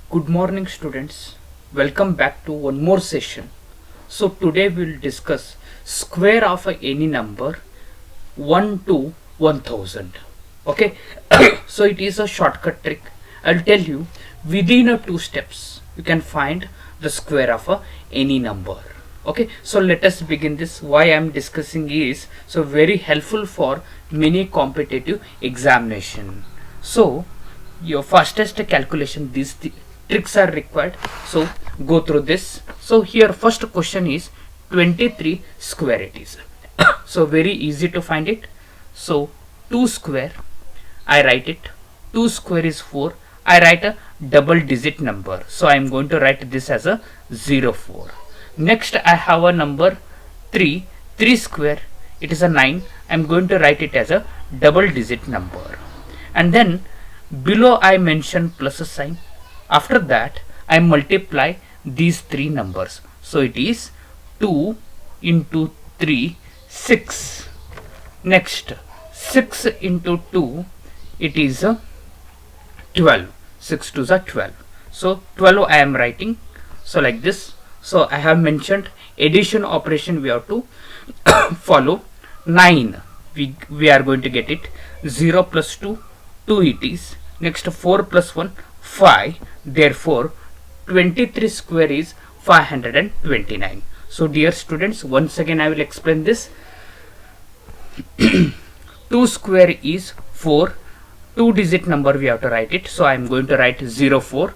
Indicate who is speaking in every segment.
Speaker 1: Good morning, students. Welcome back to one more session. So today we will discuss square of any number 1 to 1000. Okay. So it is a shortcut trick. I'll tell you, within a 2 steps you can find the square of any number. Okay, so let us begin this. Why I am discussing is so very helpful for many competitive examination. So your fastest calculation, these tricks are required, so go through this. So here first question is 23 square it is. So very easy to find it. So 2 square, I write it. 2 square is 4. I write a double digit number, so I am going to write this as a 04. Next I have a number 3. 3 square, it is a 9. I am going to write it as a double digit number. And then below I mention plus a sign. After that I multiply these 3 numbers. So it is 2 into 3, 6. Next 6 into 2, it is a 12. 6 2s are 12. So 12 I am writing. So like this. So I have mentioned addition operation we have to follow. 9 we are going to get it. 0 plus 2, 2 it is. Next 4 plus 1, 5. Therefore 23 square is 529. So dear students, once again I will explain this. 2 square is 4. 2 digit number we have to write it. So I am going to write 04.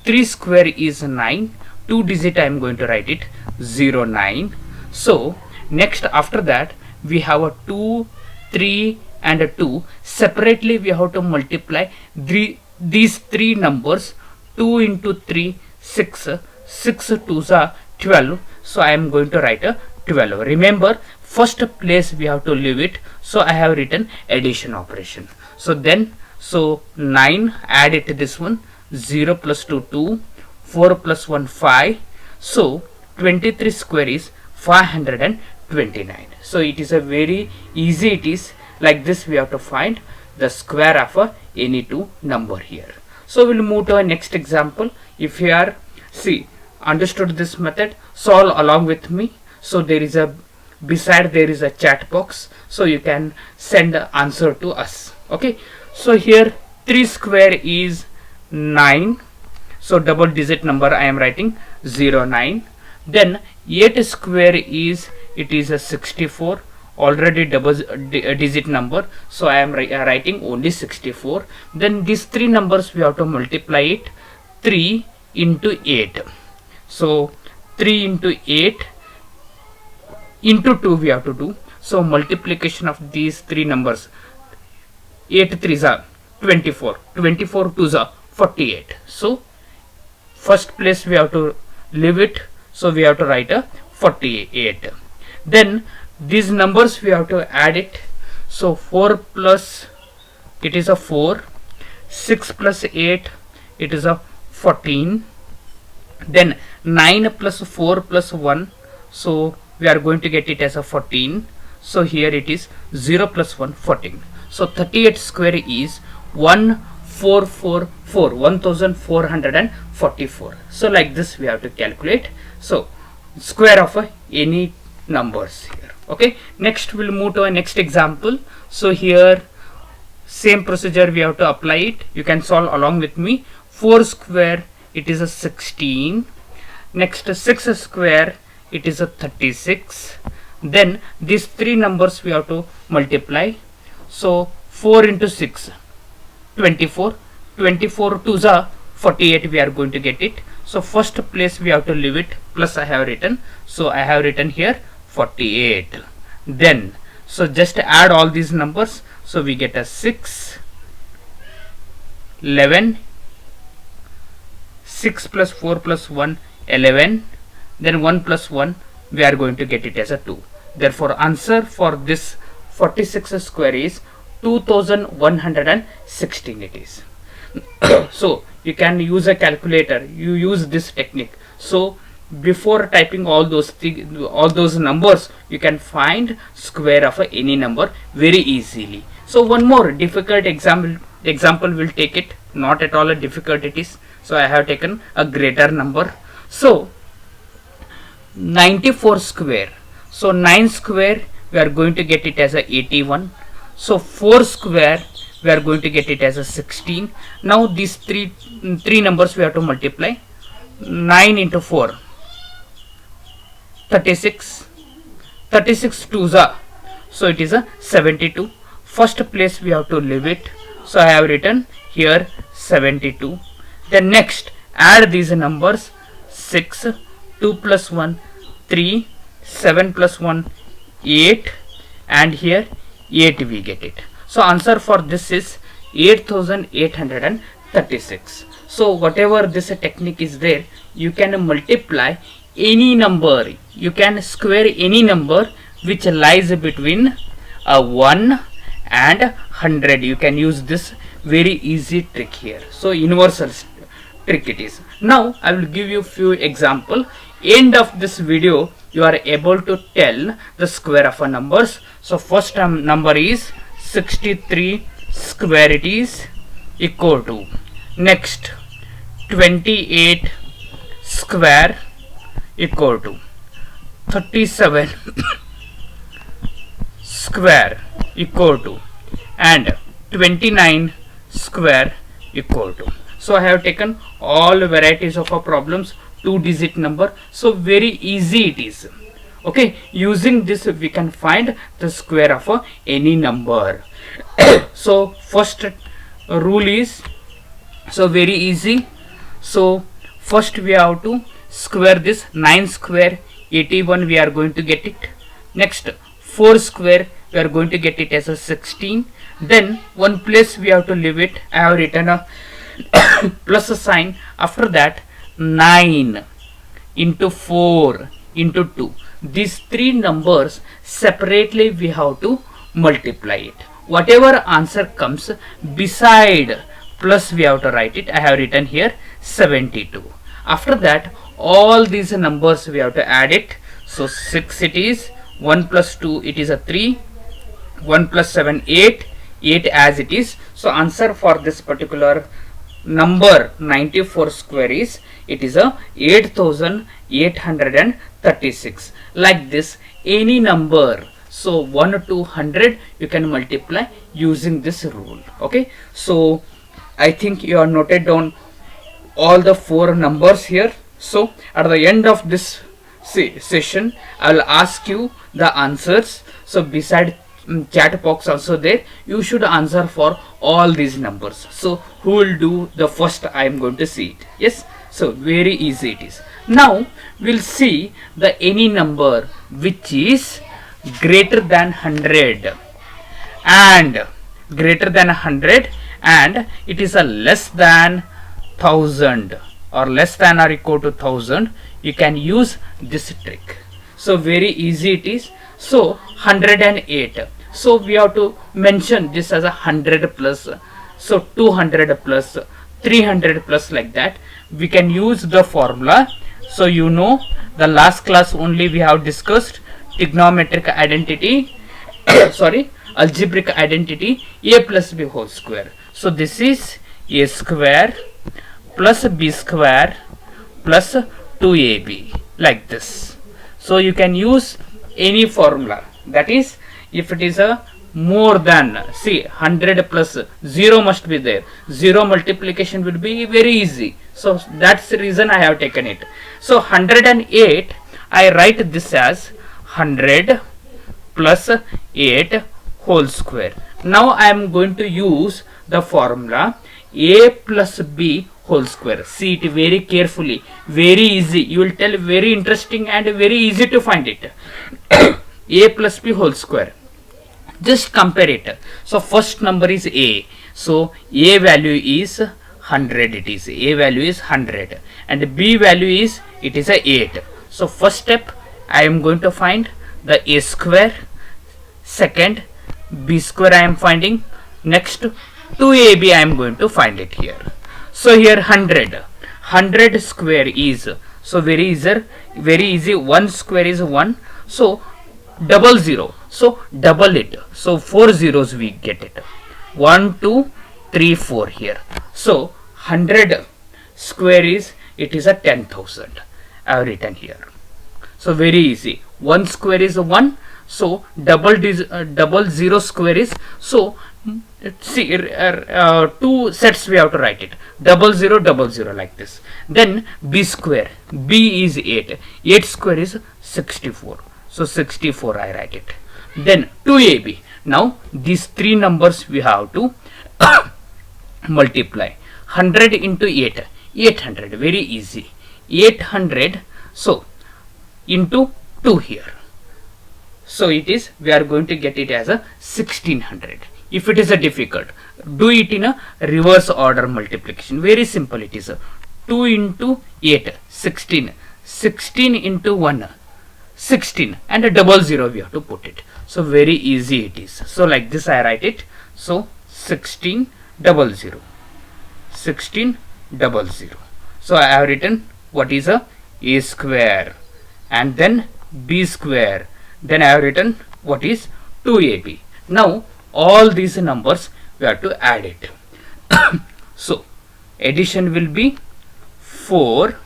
Speaker 1: 3 square is 9. 2 digit I am going to write it 09. So next after that we have a 2, 3 and a 2. Separately we have to multiply these 3 numbers. 2 into 3, 6. 6 2s are 12. So I am going to write a 12. Remember, first place we have to leave it. So I have written addition operation. So then, so 9, add it to this one. 0 plus 2, 2. 4 plus 1, 5. So 23 square is 529. So it is a very easy, it is like this we have to find the square of any 2 number here. So we'll move to our next example. If you are understood this method, solve along with me. So there is a beside there is a chat box, so you can send the answer to us. Okay, so here 3 square is 9. So double digit number I am writing 09. Then 8 square is, it is a 64. Already double digit number, so I am writing only 64. Then these 3 numbers we have to multiply it. 3 into 8. So 3 into 8 into 2 we have to do. So multiplication of these 3 numbers. 8 3s are 24. 24 2s are 48. So first place we have to leave it. So we have to write a 48. Then these numbers we have to add it. So 4 plus, it is a 4. 6 plus 8, it is a 14. Then 9 plus 4 plus 1, so we are going to get it as a 14. So here it is 0 plus 1, 14. So 38 square is 1444, 1444. So like this we have to calculate. So square of any numbers here. Okay, next we'll move to a next example. So here same procedure we have to apply it. You can solve along with me. 4 square, it is a 16. Next 6 square, it is a 36. Then these 3 numbers we have to multiply. So 4 into 6, 24. 24 2s are 48 we are going to get it. So first place we have to leave it, plus I have written. So I have written here 48. Then so just add all these numbers. So we get a 6, 11. 6 plus 4 plus 1, 11. Then 1 plus 1, we are going to get it as a 2. Therefore answer for this 46 square is 2116 it is. So you can use a calculator, you use this technique. So before typing all those numbers, you can find square of any number very easily. So one more difficult example The example will take it, not at all a difficult it is. So I have taken a greater number. So 94 square. So 9 square we are going to get it as a 81. So 4 square we are going to get it as a 16. Now these three numbers we have to multiply. 9 into 4, 36. 36 twos are, so it is a 72. First place we have to leave it, so I have written here 72. Then next add these numbers. 6, 2 plus 1 3, 7 plus 1 8, and here 8 we get it. So answer for this is 8836. So whatever this technique is there, you can multiply any number, you can square any number which lies between a 1 and 100. You can use this very easy trick here. So universal trick it is. Now I will give you few example. End of this video you are able to tell the square of a numbers. So first number is 63 square it is equal to, next 28 square equal to 37 square equal to, and 29 square equal to. So I have taken all varieties of problems, 2-digit number. So very easy it is. Okay, using this we can find the square of any number. So first rule is, so very easy. So first we have to square this. 9 square 81 we are going to get it. Next 4 square we are going to get it as a 16. Then one place we have to leave it. I have written a plus a sign. After that 9 into 4 into 2. These three numbers separately we have to multiply it. Whatever answer comes beside plus we have to write it. I have written here 72. After that all these numbers we have to add it. So 6 it is, 1 plus 2 it is a 3, 1 plus 7 8, 8 as it is. So answer for this particular number 94 square is, it is a 8836. Like this any number, so 1 to 100 you can multiply using this rule. Okay, so I think you are noted down all the 4 numbers here. So at the end of this session I will ask you the answers. So beside chat box also there, you should answer for all these numbers. So who will do the first, I am going to see it. Yes, so very easy it is. Now we'll see the any number which is greater than 100 and greater than 100 and it is a less than 1000 or less than or equal to 1000. You can use this trick. So very easy it is. So 108. So we have to mention this as a 100 plus. So 200 plus, 300 plus, like that. We can use the formula. So you know the last class only we have discussed trigonometric identity sorry, algebraic identity, a plus b whole square. So this is a square plus b square plus 2ab, like this. So you can use any formula, that is if it is a more than, see 100 plus 0 must be there, 0 multiplication will be very easy. So that's the reason I have taken it. So 108 I write this as 100 plus 8 whole square. Now I am going to use the formula a plus b whole square. See it very carefully, very easy. You will tell very interesting and very easy to find it. A plus b whole square. Just compare it. So first number is a. So a value is 100. It is a value is 100 and b value is, it is a 8. So first step I am going to find the a square. Second b square I am finding. Next 2ab I am going to find it here. So here 100 square is, so very easy. 1 square is 1. So double 0. So double it. So 4 zeros we get it. 1 2 3 4 here. So 100 square is, it is a 10,000. I have written here. So very easy. 1 square is 1. So double zero square is, so see, 2 sets we have to write it, double zero like this. Then b square, b is 8, 8 square is 64, so 64 I write it. Then 2ab. Now these three numbers we have to multiply. 100 into 8, 800, very easy. 800, so into 2 here. So it is, we are going to get it as a 1600. If it is a difficult, do it in a reverse order multiplication. Very simple it is. 2 into 8, 16. 16 into 1, 16. And a double zero we have to put it. So very easy it is. So like this I write it. So 16 double zero. 16 double zero. So I have written what is a square. And then b square. Then I have written what is 2ab. Now all these numbers we have to add it. So addition will be 4.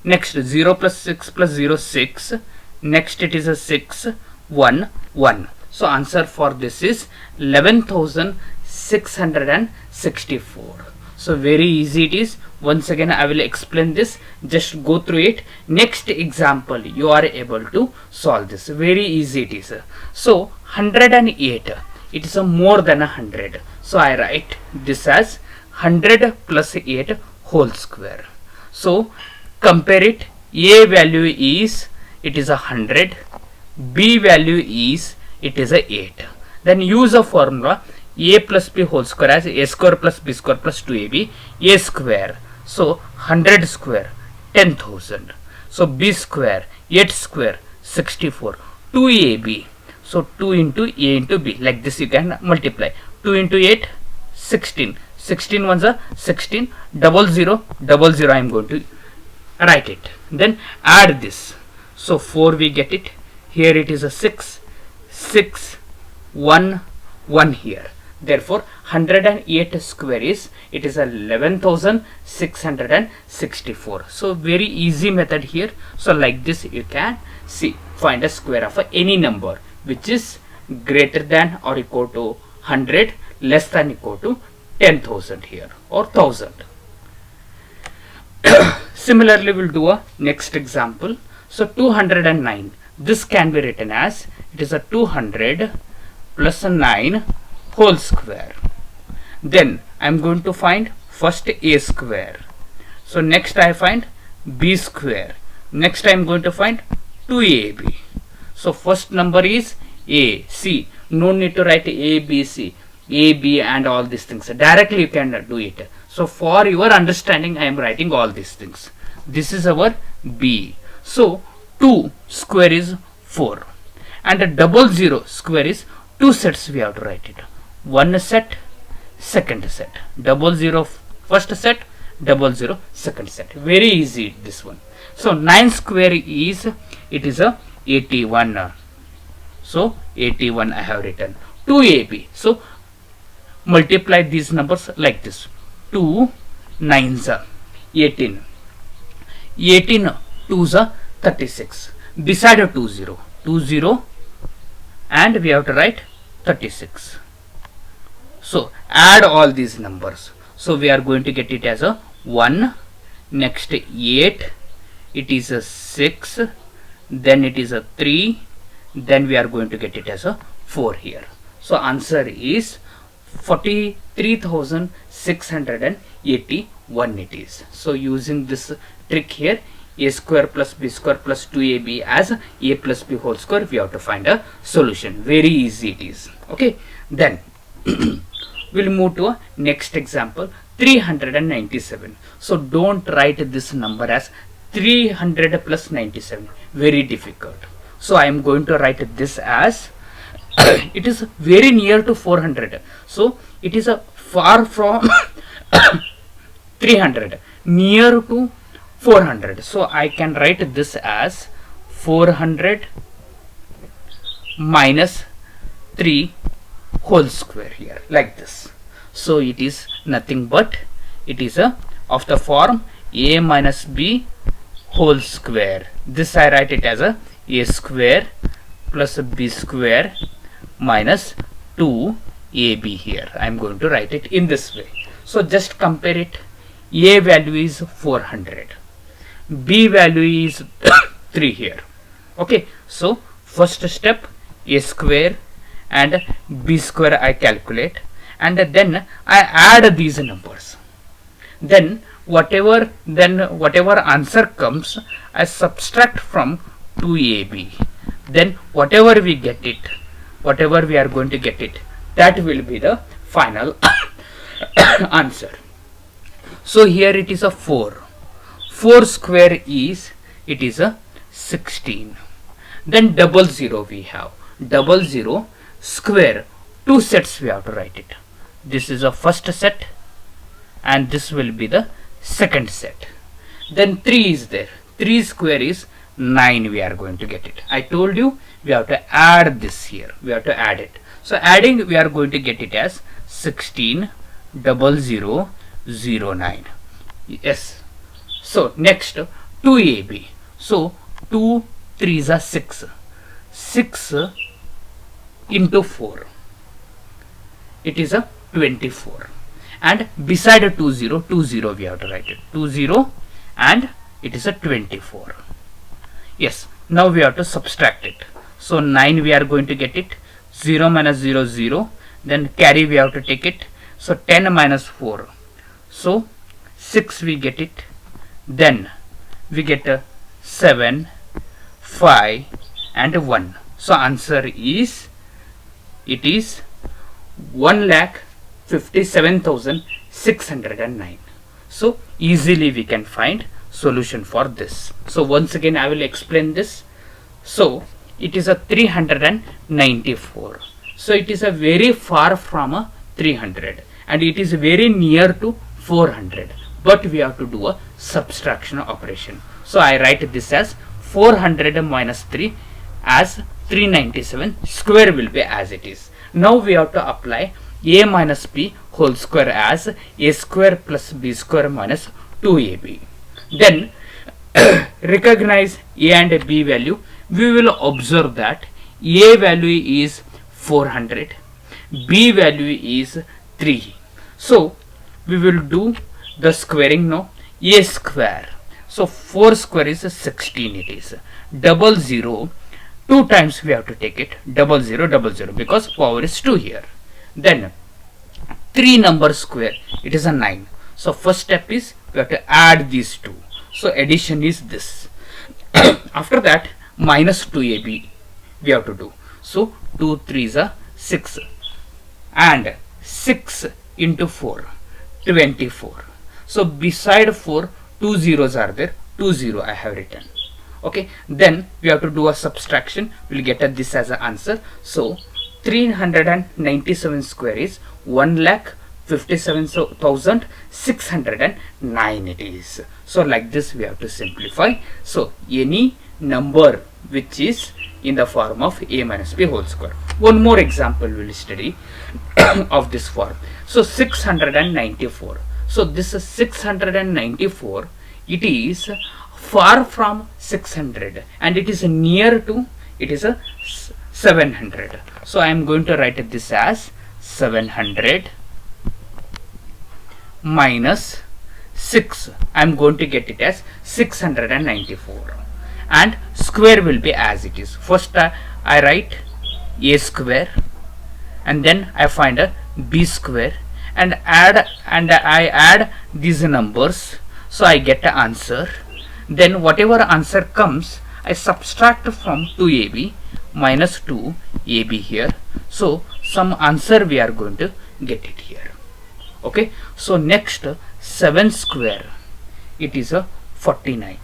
Speaker 1: Next 0 plus 6 plus 0, 6. Next it is a 6, 1, 1. So answer for this is 11,664. So very easy it is. Once again I will explain this, just go through it. Next example you are able to solve this. Very easy it is. So 108, it is a more than 100. So I write this as 100 plus 8 whole square. So compare it. A value is, it is 100. B value is, it is 8. Then use a formula a plus b whole square as a square plus b square plus 2ab, a square. So 100 square 10,000. So b square 8 square 64. 2ab. So 2 into a into b, like this you can multiply. 2 into 8, 16. 16 ones are 16. Double zero I am going to write it. Then add this. So 4 we get it. Here it is a 6, 6, 1, 1 here. Therefore 108 square is, it is 11,664. So very easy method here. So like this you can see, find a square of any number which is greater than or equal to 100, less than equal to 10,000 here or 1,000. Similarly we'll do a next example. So 209, this can be written as, it is a 200 plus a 9 whole square. Then I am going to find first a square. So next I find b square. Next I am going to find 2ab. So first number is a, c. No need to write a, b, c, a, b and all these things. Directly you can do it. So for your understanding I am writing all these things. This is our b. So 2 square is 4. And a double zero square is 2 sets we have to write it. One set, second set. Double zero first set, double zero second set. Very easy this one. So 9 square is, it is a 81. So 81 I have written. 2ab. So multiply these numbers like this. 2 9s are 18. 18 2s are 36. Beside a 20, 20 and we have to write 36. So add all these numbers. So we are going to get it as a 1, next 8, it is a 6, then it is a 3, then we are going to get it as a 4 here. So answer is 43,681 it is. So using this trick here, a square plus b square plus 2ab as a plus b whole square, we have to find a solution. Very easy it is. Okay, then we'll move to a next example, 397. So don't write this number as 300 plus 97, very difficult. So I am going to write this as it is very near to 400. So it is a far from 300, near to 400. So I can write this as 400 minus 3 whole square here, like this. So it is nothing but it is a of the form a minus b whole square. This I write it as a square plus a b square minus 2ab here. I am going to write it in this way. So just compare it. A value is 400, b value is 3 here. Okay, so first step, a square and b square I calculate, and then I add these numbers. Then whatever answer comes, I subtract from 2ab. Then whatever we get it, whatever we are going to get it, that will be the final answer. So here it is a 4. 4 square is, it is a 16. Then double 0 we have. Double 0 square, 2 sets we have to write it. This is a first set and this will be the second set. Then 3 is there. 3 square is 9 we are going to get it. I told you we have to add this here. We have to add it. So adding we are going to get it as 16 0009. Yes. So next 2ab. So 2 3s are 6. 6 into 4. It is a 24. And beside a 20 we have to write it. 20 and it is a 24. Yes. Now we have to subtract it. So 9 we are going to get it. 0 minus 0 0. Then carry we have to take it. So 10 minus 4. So 6 we get it. Then we get a 7, 5 and 1. So answer is, it is 1,57,609. So easily we can find solution for this. So once again I will explain this. So it is a 394. So it is a very far from a 300 and it is very near to 400, but we have to do a subtraction operation. So I write this as 400 minus 3 as 397. Square will be as it is. Now we have to apply a minus b whole square as a square plus b square minus 2ab. Then recognize a and b value. We will observe that a value is 400, b value is 3. So we will do the squaring now. A square. So 4 square is 16 it is. Double 0. 2 times we have to take it. Double 0 because power is 2 here. Then 3 number square. It is a 9. So first step is we have to add these 2. So addition is this. After that minus 2ab we have to do. So 2 3s are 6 and 6 into 4 24. So beside 4 2 zeros are there. 2 0 I have written. Okay, then we have to do a subtraction. We'll get this as an answer. So 397 square is 1,57,609 it is. So like this we have to simplify. So any number which is in the form of a minus b whole square. One more example we will study of this form. So 694. So this is 694. It is far from 600 and it is near to, it is a 700. So I am going to write this as 700 minus 6. I am going to get it as 694 and square will be as it is. First I write a square and then I find a b square and I add these numbers. So I get the answer. Then whatever answer comes, I subtract from 2ab minus 2ab here. So some answer we are going to get it here. Okay. So next 7 square, it is a 49.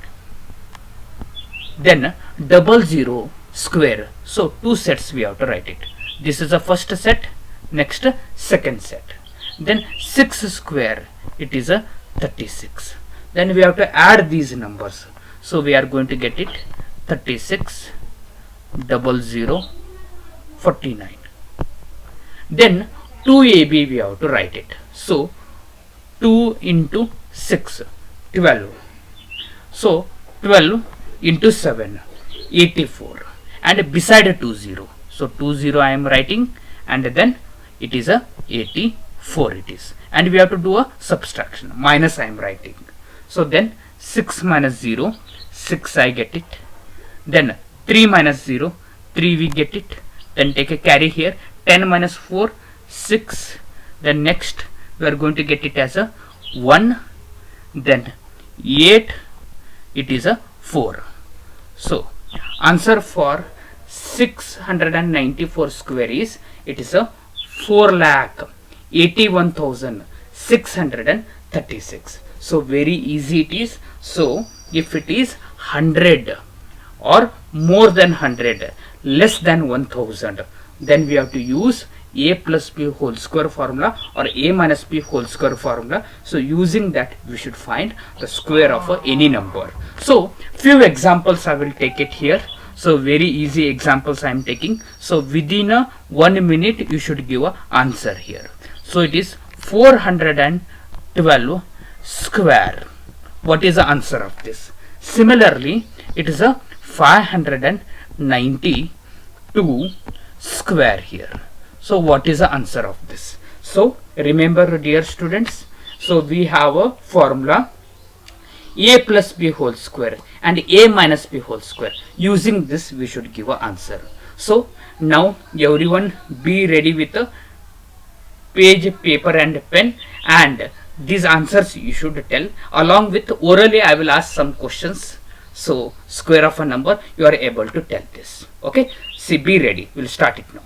Speaker 1: Then double 0 square. So 2 sets we have to write it. This is the first set. Next second set. Then 6 square, it is a 36. Then we have to add these numbers. So we are going to get it 36 00 49. Then 2ab we have to write it. So 2 into 6, 12. So 12 into 7, 84, and beside a 20. So 20 I am writing, and then it is a 84 it is, and we have to do a subtraction, minus I am writing. So then 6 minus 0, 6 I get it. Then 3 minus 0, 3 we get it. Then take a carry here, 10 minus 4, 6. Then next we are going to get it as a 1. Then 8, it is a 4. So answer for 694 square is, it is a 4,81,636. So very easy it is. So if it is 100 or more than 100, less than 1000, then we have to use a plus b whole square formula or a minus b whole square formula. So using that we should find the square of any number. So few examples I will take it here. So very easy examples I am taking. So within a 1 minute you should give a answer here. So it is 412 square. What is the answer of this? Similarly, it is a 592 square here. So what is the answer of this? So remember, dear students, so we have a formula a plus b whole square and a minus b whole square. Using this we should give an answer. So now everyone be ready with a page, paper and pen, and these answers you should tell. Along with orally I will ask some questions. So square of a number, you are able to tell this. Okay, see, be ready. We'll start it now.